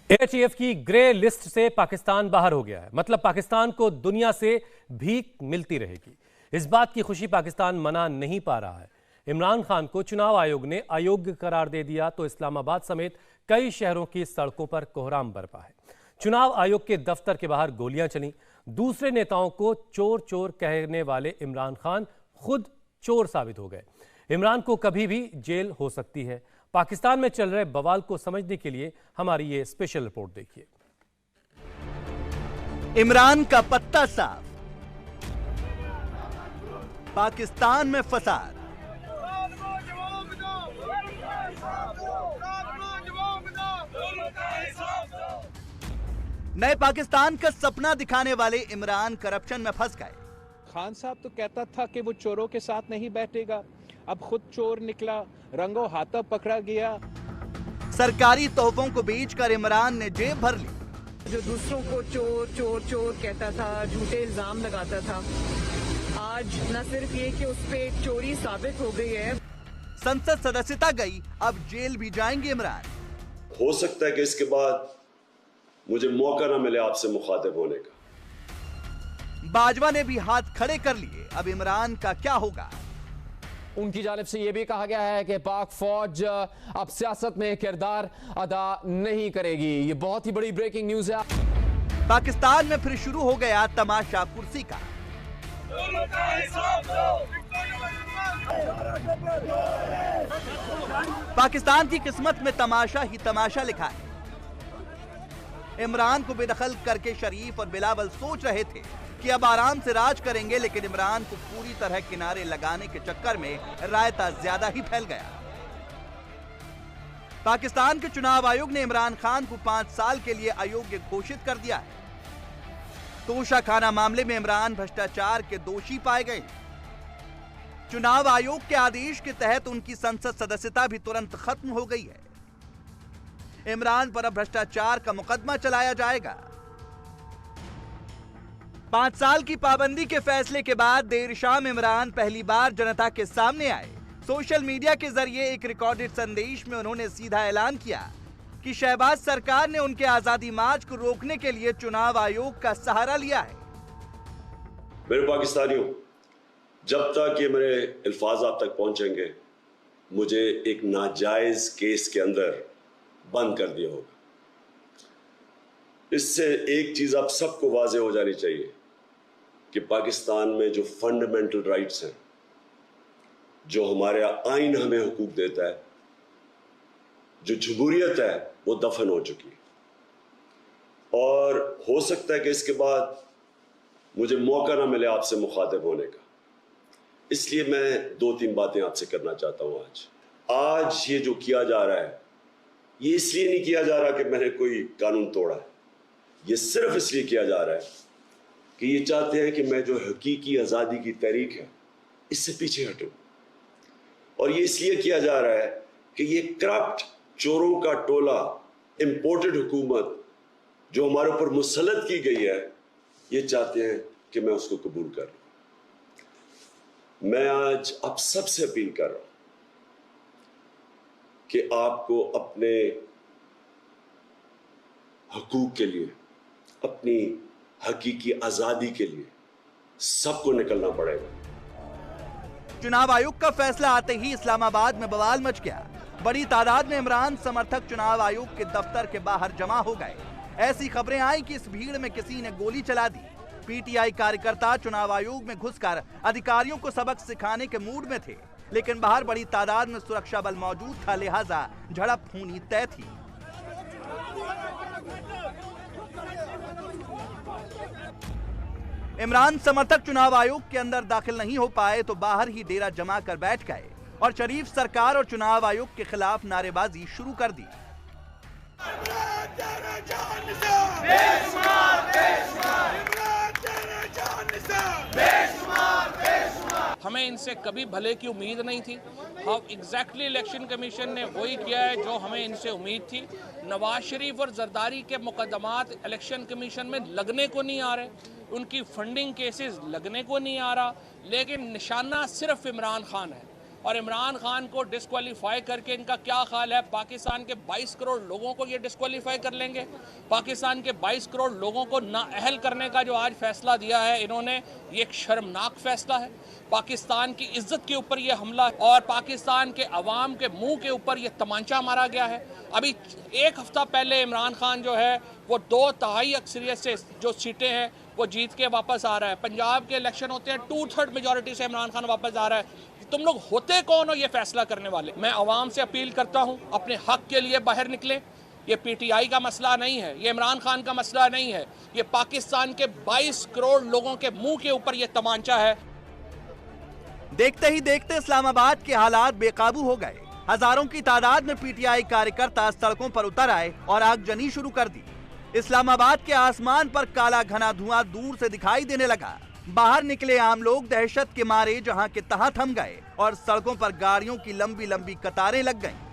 AHF की grey list से पाकिस्तान बाहर हो गया है। मतलब पाकिस्तान को दुनिया से भीख मिलती रहेगी। इस बात की खुशी पाकिस्तान मना नहीं पा रहा है। इमरान खान को चुनाव आयोग ने अयोग्य करार दे दिया तो इस्लामाबाद समेत कई शहरों की सड़कों पर कोहराम बरपा है। चुनाव आयोग के दफ्तर के बाहर गोलियां चली। दूसरे नेताओं को चोर चोर कहने वाले इमरान खान खुद चोर साबित हो गए। इमरान को कभी भी जेल हो सकती है। पाकिस्तान में चल रहे बवाल को समझने के लिए हमारी ये स्पेशल रिपोर्ट देखिए। इमरान का पत्ता साफ, पाकिस्तान में फसाद। नए पाकिस्तान का सपना दिखाने वाले इमरान करप्शन में फंस गए। खान साहब तो कहता था कि वो चोरों के साथ नहीं बैठेगा, अब खुद चोर निकला, रंगों हाथों पकड़ा गया। सरकारी तोहफों को बेचकर इमरान ने जेब भर ली। जो दूसरों को चोर चोर चोर कहता था, झूठे इल्जाम लगाता था, आज न सिर्फ ये कि उस पे चोरी साबित हो गई है। संसद सदस्यता गई, अब जेल भी जाएंगे इमरान। हो सकता है कि इसके बाद मुझे मौका ना मिले आपसे मुखातिब होने का। बाजवा ने भी हाथ खड़े कर लिए। अब इमरान का क्या होगा? उनकी जानिब से यह भी कहा गया है कि पाक फौज अब सियासत में किरदार अदा नहीं करेगी। ये बहुत ही बड़ी ब्रेकिंग न्यूज है। पाकिस्तान में फिर शुरू हो गया तमाशा कुर्सी का। पाकिस्तान की किस्मत में तमाशा ही तमाशा लिखा है। इमरान को बेदखल करके शरीफ और बिलावल सोच रहे थे कि अब आराम से राज करेंगे, लेकिन इमरान को पूरी तरह किनारे लगाने के चक्कर में रायता ज्यादा ही फैल गया। पाकिस्तान के चुनाव आयोग ने इमरान खान को 5 साल के लिए अयोग्य घोषित कर दिया है। तोशाखाना मामले में इमरान भ्रष्टाचार के दोषी पाए गए। चुनाव आयोग के आदेश के तहत उनकी संसद सदस्यता भी तुरंत खत्म हो गई है। इमरान पर अब भ्रष्टाचार का मुकदमा चलाया जाएगा। 5 साल की पाबंदी के फैसले के बाद देर शाम इमरान पहली बार जनता के सामने आए। सोशल मीडिया के जरिए एक रिकॉर्डेड संदेश में उन्होंने सीधा ऐलान किया कि शहबाज सरकार ने उनके आजादी मार्च को रोकने के लिए चुनाव आयोग का सहारा लिया है। मेरे पाकिस्तानियों, जब तक ये मेरे अल्फाज आप तक पहुंचेंगे, मुझे एक नाजायज केस के अंदर बंद कर दिया होगा। इससे एक चीज आप सबको वाज़ेह हो जानी चाहिए कि पाकिस्तान में जो फंडामेंटल राइट्स हैं, जो हमारा आइन हमें हुकूक देता है, जो जमहूरियत है, वो दफन हो चुकी है। और हो सकता है कि इसके बाद मुझे मौका ना मिले आपसे मुखातिब होने का। इसलिए मैं 2-3 बातें आपसे करना चाहता हूं। आज ये जो किया जा रहा है, ये इसलिए नहीं किया जा रहा कि मैंने कोई कानून तोड़ा है। ये सिर्फ इसलिए किया जा रहा है कि ये चाहते हैं कि मैं जो हकीकी आज़ादी की तहरीक है, इससे पीछे हटूं। और ये इसलिए किया जा रहा है कि ये करप्ट चोरों का टोला, इंपोर्टेड हुकूमत जो हमारे ऊपर मुसल्लत की गई है, ये चाहते हैं कि मैं उसको कबूल कर लूं। मैं आज आप सबसे अपील कर रहा हूं कि आपको अपने हकूक के लिए, अपनी हकीकी आजादी के लिए सबको निकलना पड़ेगा। चुनाव आयोग का फैसला आते ही इस्लामाबाद में बवाल मच गया। बड़ी तादाद में इमरान समर्थक चुनाव आयोग के दफ्तर के बाहर जमा हो गए। ऐसी खबरें आई कि इस भीड़ में किसी ने गोली चला दी। पीटीआई कार्यकर्ता चुनाव आयोग में घुसकर अधिकारियों को सबक सिखाने के मूड में थे, लेकिन बाहर बड़ी तादाद में सुरक्षा बल मौजूद था, लिहाजा झड़प होनी तय थी। इमरान समर्थक चुनाव आयोग के अंदर दाखिल नहीं हो पाए तो बाहर ही डेरा जमा कर बैठ गए और शरीफ सरकार और चुनाव आयोग के खिलाफ नारेबाजी शुरू कर दी। हमें इनसे कभी भले की उम्मीद नहीं थी। हम एग्जैक्टली इलेक्शन कमीशन ने वही किया है जो हमें इनसे उम्मीद थी। नवाज शरीफ और जरदारी के मुकदमात इलेक्शन कमीशन में लगने को नहीं आ रहे, उनकी फंडिंग केसेस लगने को नहीं आ रहा, लेकिन निशाना सिर्फ इमरान खान है। और इमरान खान को डिस्क्वालीफाई करके इनका क्या ख्याल है? पाकिस्तान के 22 करोड़ लोगों को ये डिस्क्वालीफाई कर लेंगे? पाकिस्तान के 22 करोड़ लोगों को नाअहल करने का जो आज फैसला दिया है इन्होंने, ये एक शर्मनाक फैसला है। पाकिस्तान की इज्जत के ऊपर ये हमला और पाकिस्तान के अवाम के मुंह के ऊपर ये तमांचा मारा गया है। अभी एक हफ्ता पहले इमरान खान जो है वो 2/3 अक्सरियत से जो सीटें हैं वो जीत के वापस आ रहा है। पंजाब के इलेक्शन होते हैं, 2/3 मेजॉरिटी से इमरान खान वापस आ रहा है। तुम लोग होते कौन हो ये फैसला करने वाले? मैं अवाम से अपील करता हूँ, अपने हक के लिए बाहर निकलें। ये पीटीआई का मसला नहीं है, ये इमरान खान का मसला नहीं है, ये पाकिस्तान के 22 करोड़ लोगों के मुंह के ऊपर ये तमांचा है। देखते ही देखते इस्लामाबाद के हालात बेकाबू हो गए। हजारों की तादाद में पीटीआई कार्यकर्ता सड़कों पर उतर आए और आगजनी शुरू कर दी। इस्लामाबाद के आसमान पर काला घना धुआं दूर से दिखाई देने लगा। बाहर निकले आम लोग दहशत के मारे जहां के तहां थम गए और सड़कों पर गाड़ियों की लंबी लंबी कतारें लग गईं।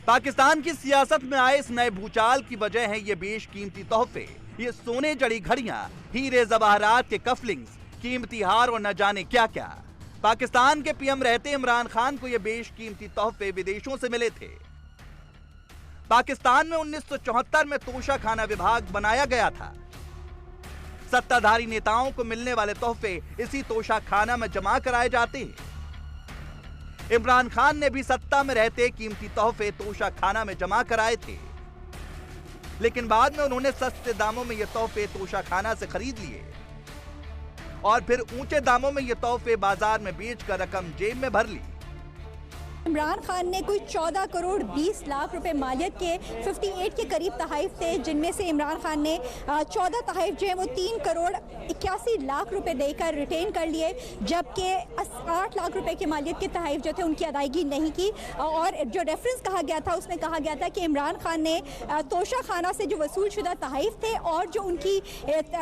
पाकिस्तान की सियासत में आए इस नए भूचाल की वजह है ये बेशकीमती तोहफे, ये सोने जड़ी घड़ियां, हीरे जवाहरात के कफलिंग्स, कीमती हार और न जाने क्या क्या। पाकिस्तान के पीएम रहते इमरान खान को ये बेशकीमती तोहफे विदेशों से मिले थे। पाकिस्तान में 1974 में तोशाखाना विभाग बनाया गया था। सत्ताधारी नेताओं को मिलने वाले तोहफे इसी तोशाखाना में जमा कराए जाते हैं। इमरान खान ने भी सत्ता में रहते कीमती तोहफे तोशाखाना में जमा कराए थे, लेकिन बाद में उन्होंने सस्ते दामों में ये तोहफे तोशाखाना से खरीद लिए और फिर ऊंचे दामों में ये तोहफे बाजार में बेचकर रकम जेब में भर ली। इमरान खान ने कोई 14 करोड़ 20 लाख रुपए मालियत के 58 के करीब तहाइफ थे, जिनमें से इमरान खान ने 14 तहाइफ जो है वो 3 करोड़ 81 लाख रुपए देकर रिटेन कर लिए, जबकि 8 लाख रुपए के मालियत के तहाइफ जो थे उनकी अदायगी नहीं की। और जो रेफरेंस कहा गया था उसमें कहा गया था कि इमरान खान ने तोशाखाना से जो वसूल शुदा तहाइफ थे और जो उनकी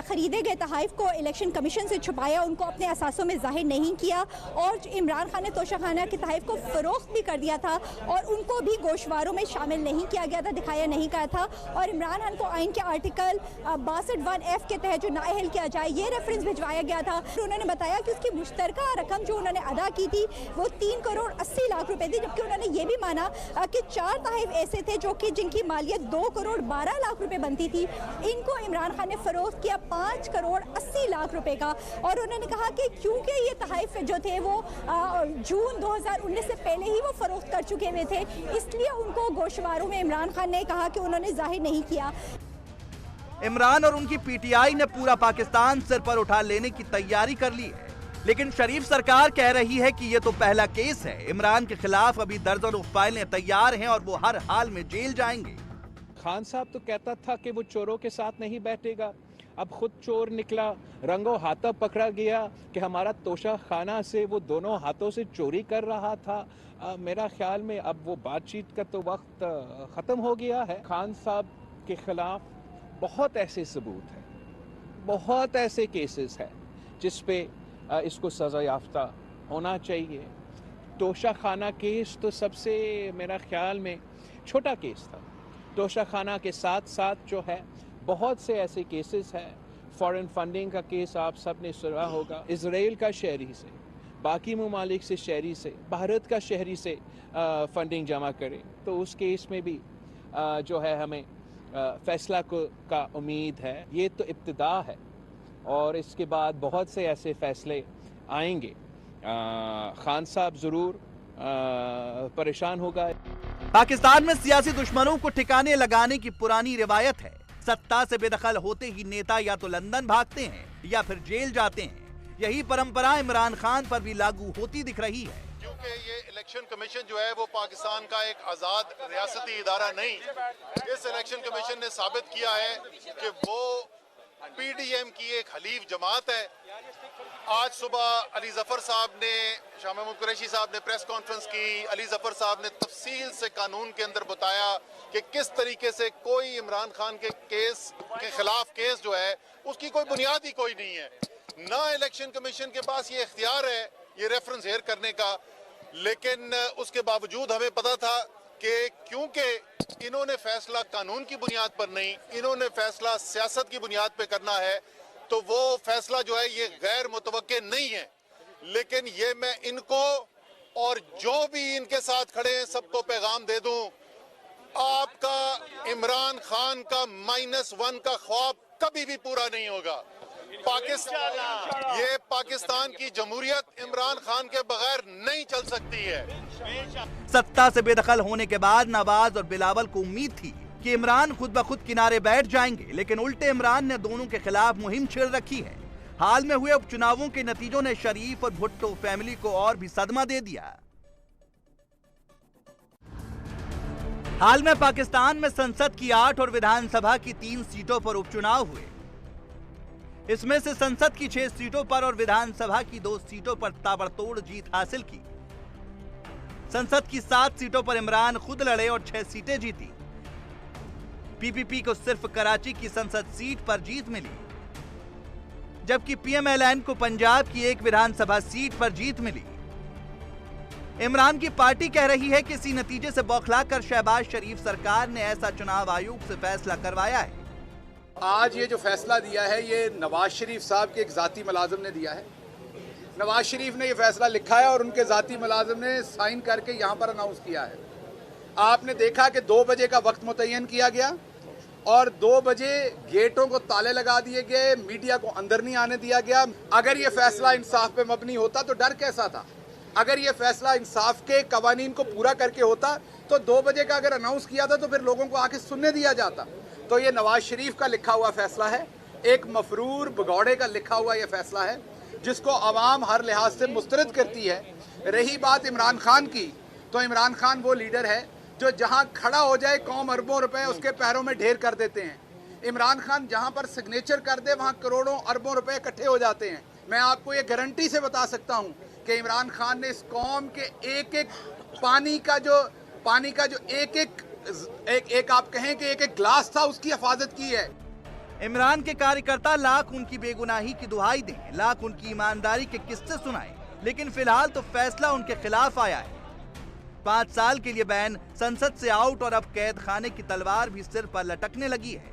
खरीदे गए तहाइफ को इलेक्शन कमीशन से छुपाया, उनको अपने असासों में जाहिर नहीं किया और इमरान खान ने तोशाखाना के तहाइफ को फरोख्त भी कर दिया था और उनको भी गोशवारों में शामिल नहीं किया गया था, दिखाया नहीं गया था। और इमरान खान को आइन के आर्टिकल 62(1)(f) के तहत जो नाअहल किया जाए ये रेफरेंस भिजवाया गया था। उन्होंने बताया कि उसकी मुश्तरका रकम जो उन्होंने अदा की थी वो 3 करोड़ 80 लाख रुपए थी, जबकि उन्होंने ये भी माना कि 4 तहाइफ ऐसे थे जो कि जिनकी मालियत 2 करोड़ 12 लाख रुपए बनती थी, इनको इमरान खान ने फरोख्त किया 5 करोड़ 80 लाख रुपए का। और उन्होंने कहा कि क्योंकि ये तहाइफ जो थे वो जून 2019 से पहले ही वो फरोख्त कर चुके हुए थे, इसलिए उनको गोशवारों में इमरान खान ने कहा कि उन्होंने जाहिर नहीं किया। इमरान और उनकी पीटीआई ने पूरा पाकिस्तान सिर पर उठा लेने की तैयारी कर ली है, लेकिन शरीफ सरकार कह रही है कि ये तो पहला केस है। इमरान के खिलाफ अभी दर्जनों फाइलें तैयार हैं और वो हर हाल में जेल जाएंगे। खान साहब तो कहता था कि वो चोरों के साथ नहीं बैठेगा, अब खुद चोर निकला, रंगों हाथों पकड़ा गया कि हमारा तोशा खाना से वो दोनों हाथों से चोरी कर रहा था। मेरा ख्याल में अब वो बातचीत का तो वक्त ख़त्म हो गया है। खान साहब के खिलाफ बहुत ऐसे सबूत हैं, बहुत ऐसे केसेस हैं जिस पे इसको सज़ा याफ्ता होना चाहिए। तोशा खाना केस तो सबसे मेरा ख्याल में छोटा केस था। तोशा खाना के साथ साथ जो है बहुत से ऐसे केसेस हैं। फॉरेन फंडिंग का केस आप सब ने सुना होगा, इजराइल का शहरी से, बाकी ममालिक से शहरी से, भारत का शहरी से फंडिंग जमा करे, तो उस केस में भी जो है हमें फैसला का उम्मीद है। ये तो इब्तिदा है और इसके बाद बहुत से ऐसे फैसले आएंगे। खान साहब ज़रूर परेशान होगा। पाकिस्तान में सियासी दुश्मनों को ठिकाने लगाने की पुरानी रिवायत है। सत्ता से बेदखल होते ही नेता या तो लंदन भागते हैं या फिर जेल जाते हैं। यही परंपरा इमरान खान पर भी लागू होती दिख रही है। क्योंकि ये इलेक्शन कमीशन जो है वो पाकिस्तान का एक आज़ाद रियासती इदारा नहीं, इस इलेक्शन कमीशन ने साबित किया है कि वो पीडीएम की एक हलीफ जमात है। आज सुबह अली जफर साहब ने, शाह महमूद कुरैशी साहब ने प्रेस कॉन्फ्रेंस की। अली जफर साहब ने तफसील से कानून के अंदर बताया कि किस तरीके से कोई इमरान खान के केस के खिलाफ केस जो है उसकी कोई बुनियाद ही कोई नहीं है। ना इलेक्शन कमीशन के पास ये इख्तियार है ये रेफरेंस हेयर करने का, लेकिन उसके बावजूद हमें पता था कि क्योंकि इन्होंने फैसला कानून की बुनियाद पर नहीं, इन्होंने फैसला सियासत की बुनियाद पर करना है, तो वो फैसला जो है ये गैर मुतवक्के नहीं है। लेकिन ये मैं इनको और जो भी इनके साथ खड़े हैं सबको पैगाम दे दूं, आपका इमरान खान का -1 का ख्वाब कभी भी पूरा नहीं होगा। ये पाकिस्तान की जमहूरियत इमरान खान के बगैर नहीं चल सकती है। सत्ता से बेदखल होने के बाद नवाज और बिलावल को उम्मीद थी कि इमरान खुद ब खुद किनारे बैठ जाएंगे, लेकिन उल्टे इमरान ने दोनों के खिलाफ मुहिम छेड़ रखी है। हाल में हुए उपचुनावों के नतीजों ने शरीफ और भुट्टो फैमिली को और भी सदमा दे दिया। हाल में पाकिस्तान में संसद की 8 और विधानसभा की 3 सीटों पर उपचुनाव हुए। इसमें से संसद की 6 सीटों पर और विधानसभा की 2 सीटों पर ताबड़तोड़ जीत हासिल की। संसद की 7 सीटों पर इमरान खुद लड़े और 6 सीटें जीती। पीपीपी को सिर्फ कराची की संसद सीट पर जीत मिली, जबकि पीएमएलएन को पंजाब की 1 विधानसभा सीट पर जीत मिली। इमरान की पार्टी कह रही है कि इसी नतीजे से बौखलाकर शहबाज शरीफ सरकार ने ऐसा चुनाव आयोग से फैसला करवाया है। आज ये जो फैसला दिया है ये नवाज शरीफ साहब के एक जाती मुलाजिम ने दिया है। नवाज शरीफ ने ये फैसला लिखा है और उनके जाती मुलाजिम ने साइन करके यहाँ पर अनाउंस किया है। आपने देखा कि 2 बजे का वक्त मुतय्यन किया गया और 2 बजे गेटों को ताले लगा दिए गए, मीडिया को अंदर नहीं आने दिया गया। अगर ये फैसला इंसाफ पे मबनी होता तो डर कैसा था? अगर ये फैसला इंसाफ के कवानीन को पूरा करके होता तो 2 बजे का अगर अनाउंस किया था तो फिर लोगों को आके सुनने दिया जाता। तो ये नवाज शरीफ का लिखा हुआ फैसला है, एक मफरूर भगौड़े का लिखा हुआ ये फैसला है जिसको आवाम हर लिहाज से मुस्तरद करती है। रही बात इमरान खान की, तो इमरान खान वो लीडर है जो जहां खड़ा हो जाए कौम अरबों रुपए उसके पैरों में ढेर कर देते हैं। इमरान खान जहां पर सिग्नेचर कर दे वहां करोड़ों अरबों रुपए इकट्ठे हो जाते हैं। मैं आपको ये गारंटी से बता सकता हूं कि इमरान खान ने इस कौम के एक पानी का जो एक आप कहें कि एक ग्लास था उसकी हिफाजत की है। इमरान के कार्यकर्ता लाख उनकी बेगुनाही की दुहाई दें, लाख उनकी ईमानदारी के किस्से सुनाएं, लेकिन फिलहाल तो फैसला उनके खिलाफ आया है। 5 साल के लिए बैन, संसद से आउट और अब कैद खाने की तलवार भी सिर पर लटकने लगी है।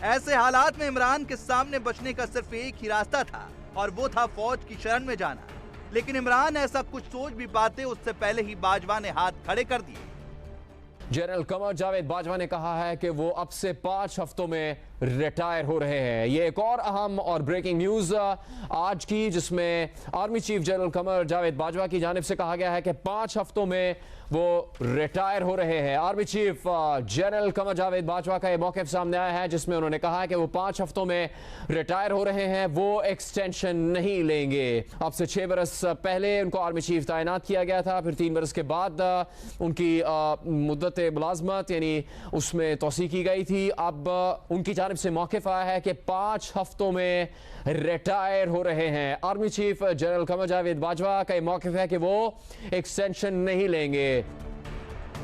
ऐसे हालात में इमरान के सामने बचने का सिर्फ एक ही रास्ता था और वो था फौज की शरण में जाना। लेकिन इमरान ऐसा कुछ सोच भी पाते उससे पहले ही बाजवा ने हाथ खड़े कर दिए। जनरल कमर जावेद बाजवा ने कहा है कि वो अब से 5 हफ्तों में रिटायर हो रहे हैं। ये एक और अहम और ब्रेकिंग न्यूज आज की, जिसमें army chief general Qamar Javed Bajwa की जानिब से कहा गया है कि 5 हफ्तों में वो रिटायर हो रहे हैं। Army chief general Qamar Javed Bajwa का ये मौक़िफ़ सामने आया है जिसमें उन्होंने कहा है कि वो 5 हफ्तों में रिटायर हो रहे हैं, वो एक्सटेंशन नहीं लेंगे। अब से 6 बरस पहले उनको आर्मी चीफ तैनात किया गया था, फिर 3 बरस के बाद उनकी मुद्दत मुलाजमत यानी उसमें तोसी की गई थी। अब उनकी जानिब से मौक़िफ़ आया है कि 5 हफ्तों में रिटायर हो रहे हैं। Army chief general Qamar Javed Bajwa का ये मौक़िफ़ है कि वो एक्सटेंशन नहीं लेंगे।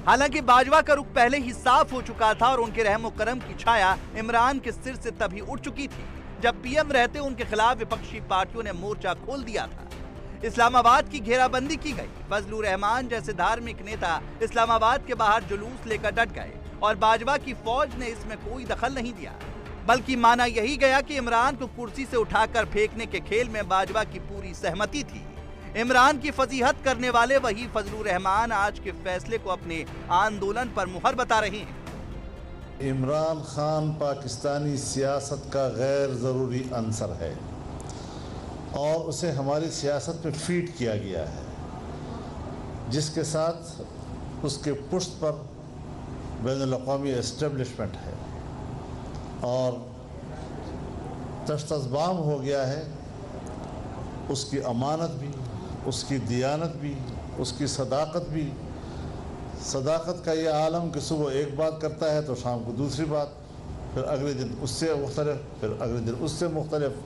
हालांकि बाजवा का रुख पहले ही साफ हो चुका था और उनके रहम करम की छाया इमरान के सिर से तभी उठ चुकी थी जब पीएम रहते उनके खिलाफ विपक्षी पार्टियों ने मोर्चा खोल दिया था। इस्लामाबाद की घेराबंदी की गई। फजलुर रहमान जैसे धार्मिक नेता इस्लामाबाद के बाहर जुलूस लेकर डट गए और बाजवा की फौज ने इसमें कोई दखल नहीं दिया, बल्कि माना यही गया कि इमरान को कुर्सी से उठाकर फेंकने के खेल में बाजवा की पूरी सहमति थी। इमरान की फजीहत करने वाले वही फजलुर रहमान आज के फैसले को अपने आंदोलन पर मुहर बता रहे हैं। इमरान खान पाकिस्तानी सियासत का गैर ज़रूरी अंसर है और उसे हमारी सियासत में फीड किया गया है, जिसके साथ उसके पुश्त पर बैनुल-अक़वामी एस्टेब्लिशमेंट है और तश्तज़बाम हो गया है उसकी अमानत भी, उसकी दियानत भी, उसकी सदाकत भी। सदाकत का ये आलम कि सुबह एक बात करता है तो शाम को दूसरी बात, फिर अगले दिन उससे मुख्तलिफ, फिर अगले दिन उससे मुख्तलिफ,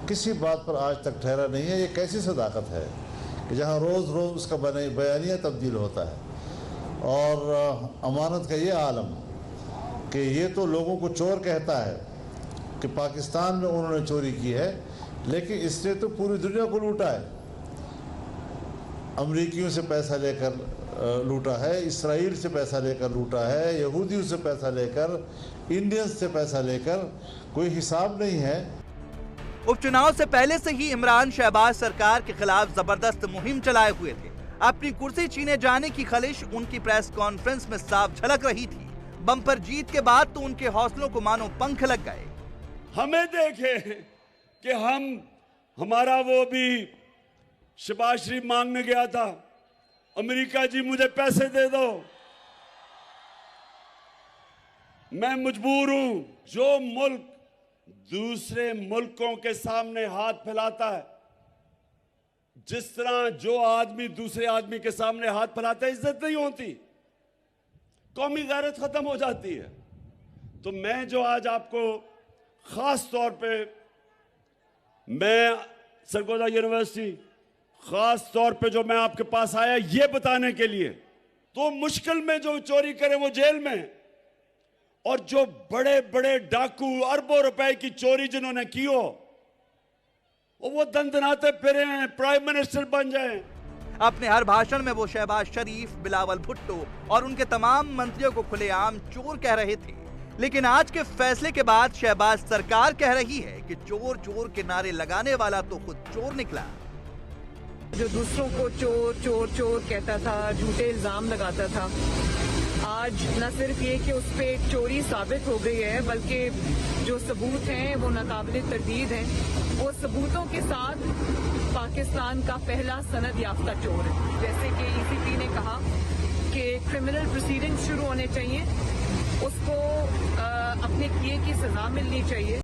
किसी बात पर आज तक ठहरा नहीं है। ये कैसी सदाकत है कि जहाँ रोज़ रोज़ उसका बयानिया तब्दील होता है। और अमानत का ये आलम कि ये तो लोगों को चोर कहता है कि पाकिस्तान में उन्होंने चोरी की है, लेकिन इसने तो पूरी दुनिया को लूटा है। अमरीकियों से पैसा लेकर लूटा है, इसराइल से पैसा लेकर लूटा है, यहूदियों से पैसा लेकर, इंडियंस से पैसा लेकर, कोई हिसाब नहीं है। उपचुनाव से पहले से ही इमरान शहबाज सरकार के खिलाफ जबरदस्त मुहिम चलाए हुए थे। अपनी कुर्सी छीने जाने की खलिश उनकी प्रेस कॉन्फ्रेंस में साफ झलक रही थी। बम्पर जीत के बाद तो उनके हौसलों को मानो पंख लग गए। हमें देखे कि हमारा वो भी शहबाज शरीफ मांगने गया था, अमेरिका जी मुझे पैसे दे दो, मैं मजबूर हूं। जो मुल्क दूसरे मुल्कों के सामने हाथ फैलाता है, जिस तरह जो आदमी दूसरे आदमी के सामने हाथ फैलाता है, इज्जत नहीं होती, कौमी गैरत खत्म हो जाती है। तो मैं जो आज आपको खास तौर पे, मैं सरगोदा यूनिवर्सिटी खास तौर पे जो मैं आपके पास आया ये बताने के लिए, तो मुश्किल में जो चोरी करे वो जेल में, और जो बड़े बड़े डाकू अरबों रुपए की चोरी जिन्होंने की हो वो दंदनाते फिरे हैं, प्राइम मिनिस्टर बन जाएं। अपने हर भाषण में वो शहबाज शरीफ, बिलावल भुट्टो और उनके तमाम मंत्रियों को खुलेआम चोर कह रहे थे। लेकिन आज के फैसले के बाद शहबाज सरकार कह रही है कि चोर चोर के नारे लगाने वाला तो खुद चोर निकला। जो दूसरों को चोर चोर चोर कहता था, झूठे इल्जाम लगाता था, आज न सिर्फ ये कि उस पर चोरी साबित हो गई है, बल्कि जो सबूत हैं वो नाकाबिले तरदीद हैं। वो सबूतों के साथ पाकिस्तान का पहला सनद याफ्ता चोर है। जैसे कि ईसीपी ने कहा कि क्रिमिनल प्रोसीडिंग शुरू होने चाहिए, उसको अपने किए की सजा मिलनी चाहिए।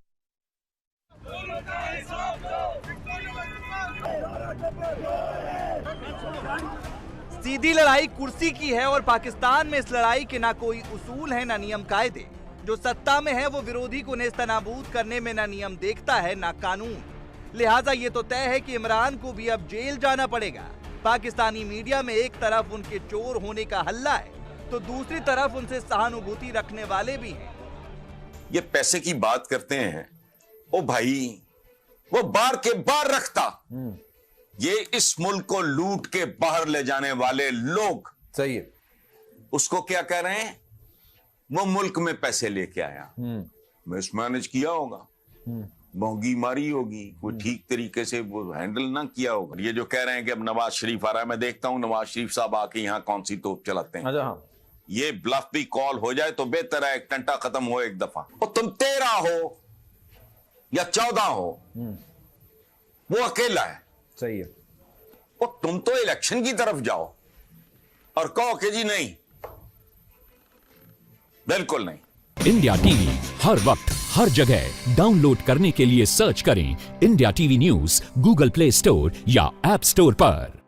सीधी लड़ाई कुर्सी की है और पाकिस्तान में इस लड़ाई के ना कोई उसूल है ना नियम कायदे। जो सत्ता में है वो विरोधी को नेस्तनाबूद करने में ना नियम देखता है ना कानून। लिहाजा ये तो तय है कि इमरान को भी अब जेल जाना पड़ेगा। पाकिस्तानी मीडिया में एक तरफ उनके चोर होने का हल्ला है, तो दूसरी तरफ उनसे सहानुभूति रखने वाले भी हैं। ये पैसे की बात करते हैं, ओ भाई वो बार के बार रखता, ये इस मुल्क को लूट के बाहर ले जाने वाले लोग, सही है, उसको क्या कह रहे हैं, वो मुल्क में पैसे लेके आया, मिसमैनेज किया होगा, महंगी मारी होगी, वो ठीक तरीके से वो हैंडल ना किया होगा। ये जो कह रहे हैं कि अब नवाज शरीफ आ रहा है, मैं देखता हूं नवाज शरीफ साहब आके यहां कौन सी तोप चलाते हैं। हाँ। ये ब्लफ भी कॉल हो जाए तो बेहतर है, एक टंटा खत्म हो एक दफा। और तुम 13 हो या 14 हो, वो अकेला है, सही है। और तुम तो इलेक्शन की तरफ जाओ और कहो कि जी नहीं, बिल्कुल नहीं। इंडिया टीवी हर वक्त हर जगह डाउनलोड करने के लिए सर्च करें India TV news Google play store या ऐप स्टोर पर।